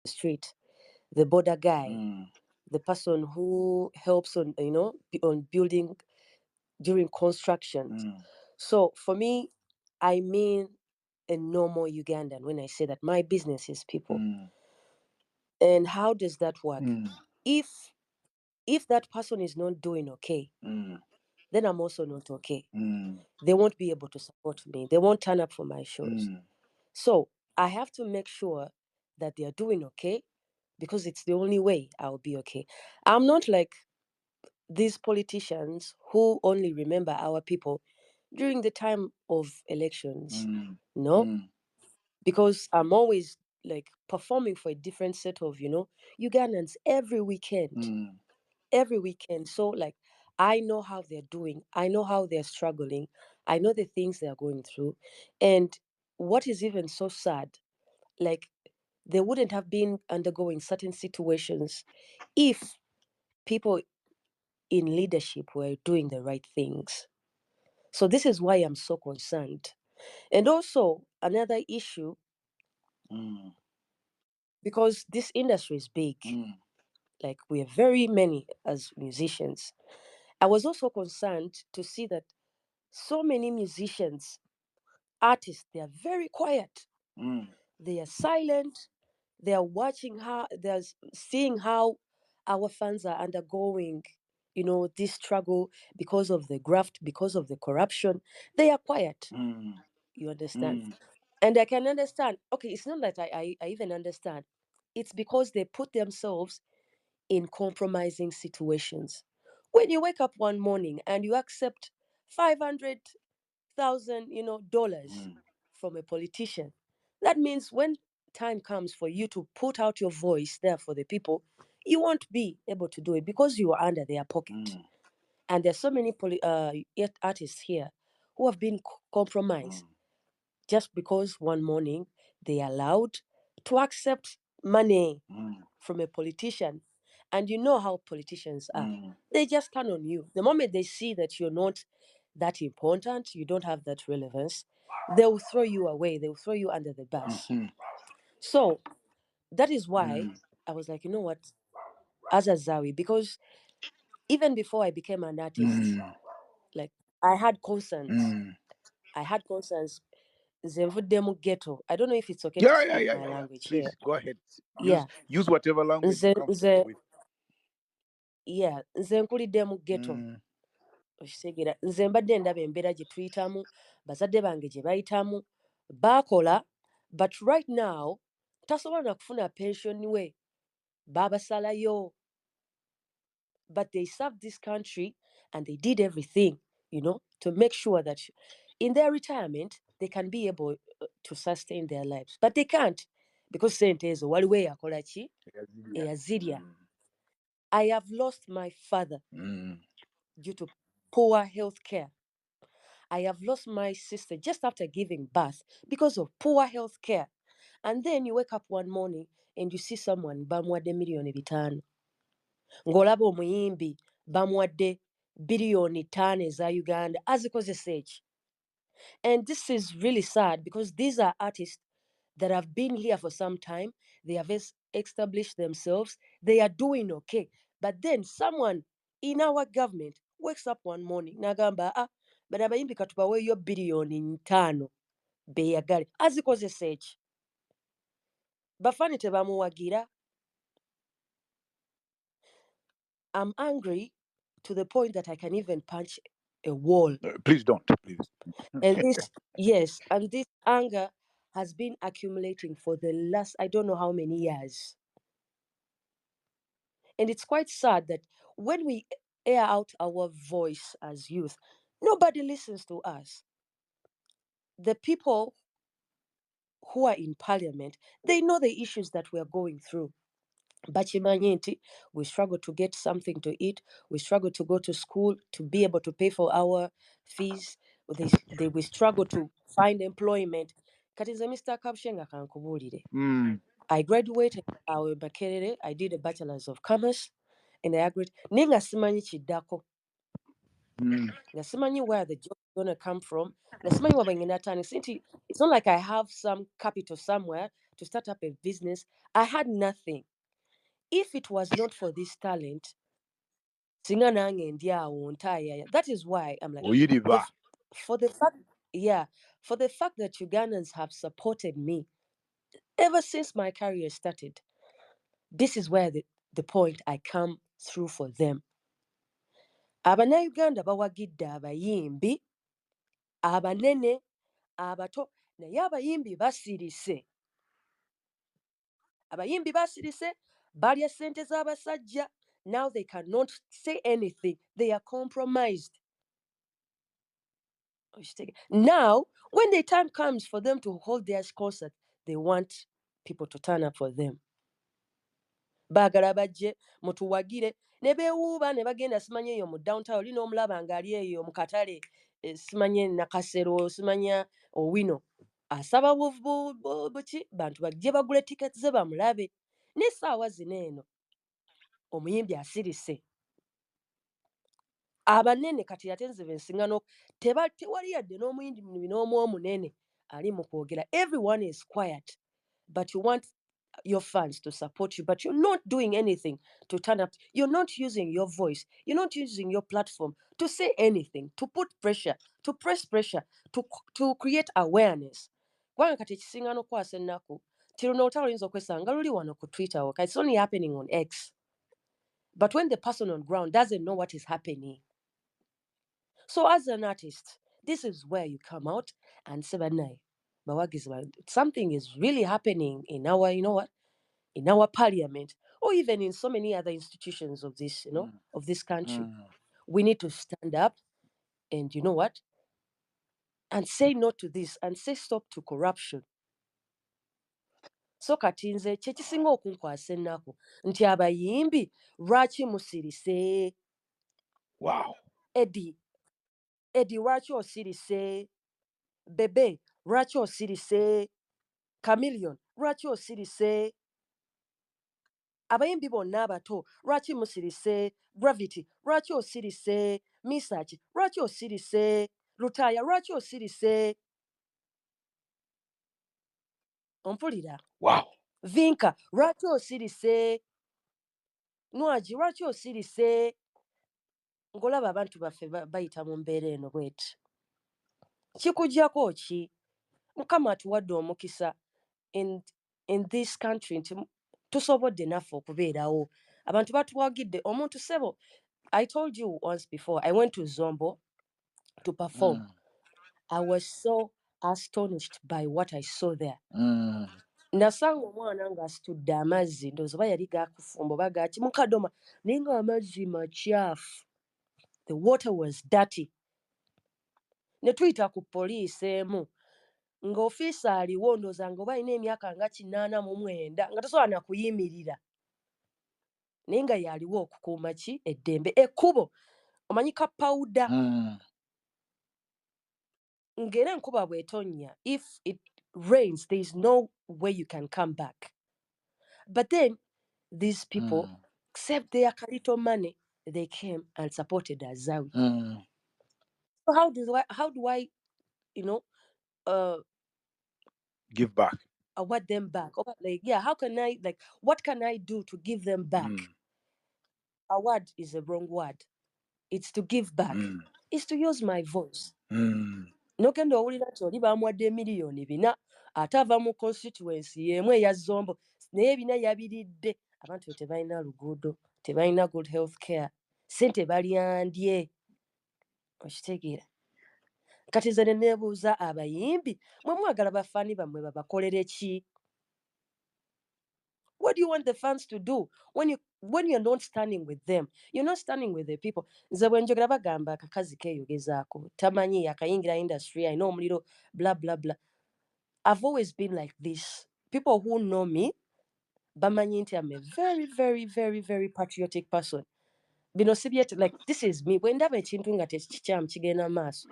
street, the border guy, the person who helps on, on building during construction. So for me, I mean a normal Ugandan when I say that my business is people. And how does that work? If that person is not doing okay, then I'm also not okay. They won't be able to support me. They won't turn up for my shows. So I have to make sure that they are doing okay, because it's the only way I'll be okay. I'm not like these politicians who only remember our people during the time of elections. No, because I'm always like performing for a different set of, Ugandans every weekend. Every weekend. So like I know how they're doing. I know how they're struggling. I know the things they're going through. And what is even so sad, like they wouldn't have been undergoing certain situations if people in leadership were doing the right things. So this is why I'm so concerned. And also another issue, because this industry is big, like we are very many as musicians. I was also concerned to see that so many musicians, artists, they are very quiet. They are silent. They are watching how, they're seeing how our fans are undergoing, this struggle because of the graft, because of the corruption. They are quiet. You understand? And I can understand. Okay, it's not that I even understand. It's because they put themselves in compromising situations. When you wake up one morning and you accept 500,000, dollars from a politician, that means when time comes for you to put out your voice there for the people, you won't be able to do it because you are under their pocket. And there's so many artists here who have been compromised just because one morning they allowed to accept money from a politician. And you know how politicians are. They just turn on you. The moment they see that you're not that important, you don't have that relevance, they will throw you away. They will throw you under the bus. So that is why I was like, you know what, as Azawi, because even before I became an artist, like I had concerns. I had concerns. Nze ghetto. I don't know if it's okay to speak my language Please here. go ahead. Yeah. Use whatever language you're comfortable with. Yeah. Nze nkulidde ghetto. Okitegeera, nze mbadde ndaba embeera gye tuyitamu, bazadde bange gye bayitamu, baakola, but right now tasobola na kufuna pension we, baabasalayo. But they served this country and they did everything, to make sure that in their retirement they can be able to sustain their lives. But they can't, because sente ezo waliwo eyakola ki? Eyazirya. I have lost my father due to poor health care. I have lost my sister just after giving birth because of poor health care. And then you wake up one morning and you see someone bamuwadde million 5. Ng'olaba omuyimbi bamuwadde billion 5 eza Uganda azikozesa eki. And this is really sad because these are artists that have been here for some time. They have established themselves. They are doing okay. But then someone in our government wakes up one morning n'agamba, but abayimbi katubaweeyo billion 5 beeyagale. Azikozesa eki? Bafani tebamuwagira. I'm angry to the point that I can even punch a wall. Please don't, please. And this anger has been accumulating for the last, I don't know how many years. And it's quite sad that when we air out our voice as youth, nobody listens to us. The people who are in parliament, they know the issues that we are going through. Bakimanyi nti we struggle to get something to eat, we struggle to go to school, to be able to pay for our fees, we struggle to find employment. Kati nze Mr. Kapshenga kankubuulire. I graduated Makerere, I did a bachelor's of commerce, and I graduated. Naye nga simanyi kiddako. Nga simanyi where the job is going to come from. Nga simanyi wabwe ngenda atandika. It's not like I have some capital somewhere to start up a business. I had nothing. If it was not for this talent, that is why I'm like, for the fact, for the fact that Ugandans have supported me ever since my career started. This is where the point I come through for them. Abannayuganda bawagidde abayimbi abanene abato naye abayimbi basirise. Abayimbi basirise balya ssente z'abasajja. Now they cannot say anything. They are compromised. Now, when the time comes for them to hold their concert, they want people to turn up for them. Baagala bajje mutuwagire ne beewuuba ne bagenda simanye eyo mu downtown oli n'omulaba ng'ali eyo mu katale simanye Nakasero simanya Owino asaba buki bantu bajje bagule tiketi ze bamulabe n'essaawa zino eno omuyimbi asirise. Abanene kati ate nze bensiŋŋano tewali yadde n'omuyimbi n'omu omunene ali mu kwogera. Everyone is quiet, but you want your fans to support you, but you're not doing anything to turn up. You're not using your voice. You're not using your platform to say anything, to put pressure, to press pressure, to create awareness. Gwanga kati ekisinga n'okwasa ennaku ti luno olutalo oyinza okwesanga luli wano ku Twitter. Okay? It's only happening on X. But when the person on ground doesn't know what is happening. So as an artist, this is where you come out and say, something is really happening in our, in our parliament, or even in so many other institutions of this, of this country. We need to stand up and and say no to this and say stop to corruption. So kati nze kyekisinga okunkwasa ennaku nti abayimbi lwaki musirise? Wow. Eddie lwaki osirise? Bebe lwaki osirise? Chameleon lwaki osirise? Abayimbi bonna abato lwaki musirise? Gravity lwaki osirise? Misaki lwaki osirise? Lutaaya lwaki osirise? Ompulira? Wow. Vinka lwaki osirise? Nwagi lwaki osirise? Ngolaba abantu baffe bayita mu mbeera eno bweti. Kikugyako ki? Mukama atuwadde omukisa in this country nti tusobodde naffe okubeerawo. Abantu batuwagidde omuntu sebo. I told you once before, I went to Zombo to perform. I was so astonished by what I saw there. Nasanga omwana ng'asitudde amazzi ndowooza oba yali gaakufumba oba gaaki mu kadoma naye ng'amazzi makyafu. The water was dirty. Ne tuyita ku poliisi emu ng'ofiisa aliwo ndowooza nga oba alina emyaka nga 89 nga tosobola na kuyimirira. Naye nga yaliwo okukuuma ki? Eddembe. Ekkubo omanyi ka pawuda. Ng'era enkuba bw'etonnya, if it rains, there is no way you can come back. But then these people, except their little money, they came and supported Azawi. So how do I, give back? Award them back? How can I, what can I do to give them back? Award is a wrong word. It's to give back. It's to use my voice. Nogenda owulira nti oli baamuwadde miliyoni 4 ate ava mu constituency y'emu eya Zombo naye 4 yabiridde. Abantu tebalina luguudo, tebalina good health care, ssente balyandye. Okitegeera? Kati nze ne neebuuza abayimbi mwe mwagala bafaani bammwe babakolere ki? What do you want the fans to do when you're not standing with them? You're not standing with the people. Nze bwe njogera bagamba akakazi keeyogezaako tamanyi akayingira industry alina omuliro blah blah blah. I've always been like this. People who know me bamanyi nti I'm a very very very very patriotic person. Bino sibyete, like this is me. Bwe ndaba ekintu nga tekikyamu kigenda maaso,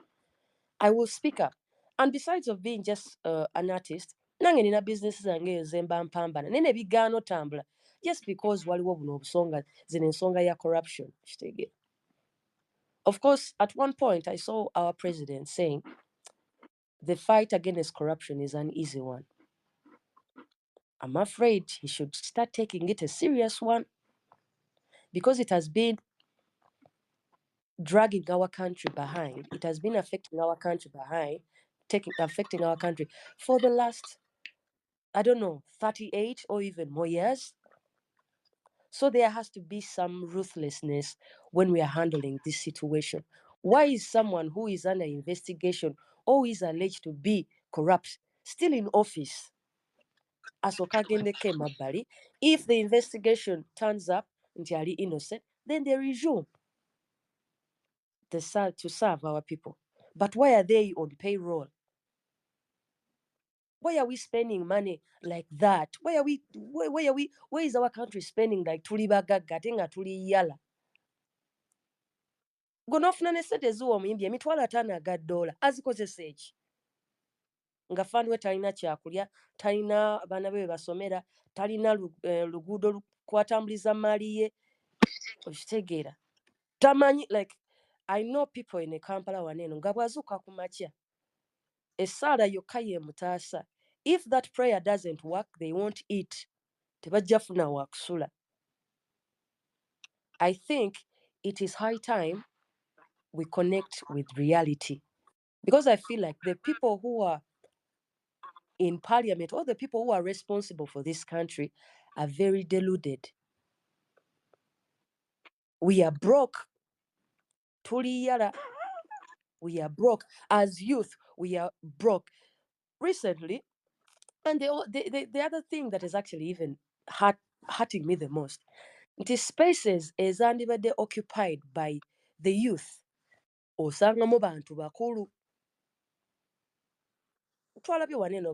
I will speak up. And besides of being just an artist, nange nina business zange ezo ze mba mpambana naye ne bigaana otambula just because waliwo buno obusonga zino ensonga ya corruption. Kitegeera? Of course, at one point I saw our president saying the fight against corruption is an easy one. I'm afraid he should start taking it a serious one, because it has been dragging our country behind. It has been affecting our country behind, affecting our country for the last, I don't know, 38 or even more years. So there has to be some ruthlessness when we are handling this situation. Why is someone who is under investigation or is alleged to be corrupt still in office? If the investigation turns up entirely innocent, then they resume to serve our people. But why are they on payroll? Why are we spending money like that? Where is our country spending like tuli bagagga ate nga tuli yala? Gonofuna ne sente eziwa omuyimbi emitwalo 5 aga $, azikozesa eki? Nga fanwe talina kyakulya, talina abaana be basomera, talina luguudo kwatambuliza maali ye, okitegeera. Tamanyi, like, I know people in Kampala waneeno nga bwazuuka ku makya essaala yokka y'emutaasa. If that prayer doesn't work, they won't eat. Tebajja funa wa kusula. I think it is high time we connect with reality, because I feel like the people who are in parliament or the people who are responsible for this country are very deluded. We are broke. Tuliyala. We are broke. As youth, we are broke. Recently, and the other thing that is actually even hurting me the most, it is spaces ezandibadde occupied by the youth. Osangamu bantu bakulu. Twalabye waneeno